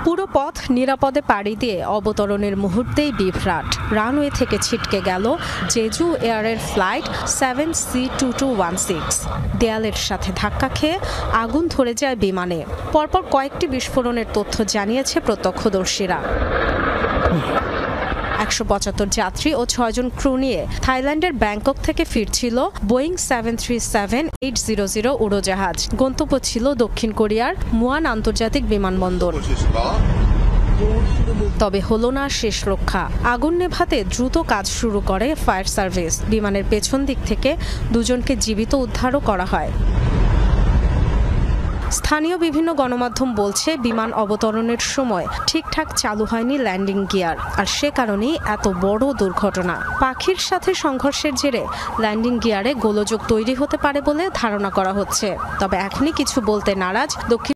পুরো পথ নিরাপদে পাড়ি দিয়ে অবতরণের মুহূর্তেই বিভ্রাট। রানওয়ে থেকে ছিটকে গেল জেজু এয়ারের ফ্লাইট 7C2216। দেয়ালের সাথে ধাক্কা খেয়ে আগুন ধরে যায় বিমানে। পরপর কয়েকটি বিস্ফোরণের তথ্য জানিয়েছে প্রত্যক্ষদর্শীরা। ১৭৫ যাত্রী ও ৬ জন ক্রু নিয়ে থাইল্যান্ডের ব্যাংকক থেকে ফিরছিল বোয়িং 737-800 উড়োজাহাজ। গন্তব্য ছিল দক্ষিণ কোরিয়ার মুয়ান আন্তর্জাতিক বিমানবন্দর। তবে হলো না শেষ রক্ষা। আগুন নেভাতে দ্রুত কাজ শুরু করে ফায়ার সার্ভিস। বিমানের পেছন দিক থেকে দুজনকে জীবিত উদ্ধারও করা হয়। স্থানীয় বিভিন্ন গণমাধ্যম বলছে বিমান অবতরণের সময় ঠিকঠাক চালু হয়নি ল্যান্ডিং গিয়ার, আর সে কারণেই এত বড় দুর্ঘটনা। পাখির সাথে সংঘর্ষের জেরে ল্যান্ডিং গিয়ারে গোলযোগ তৈরি হতে পারে বলে ধারণা করা হচ্ছে। তবে এখনই কিছু বলতে নারাজ দক্ষিণ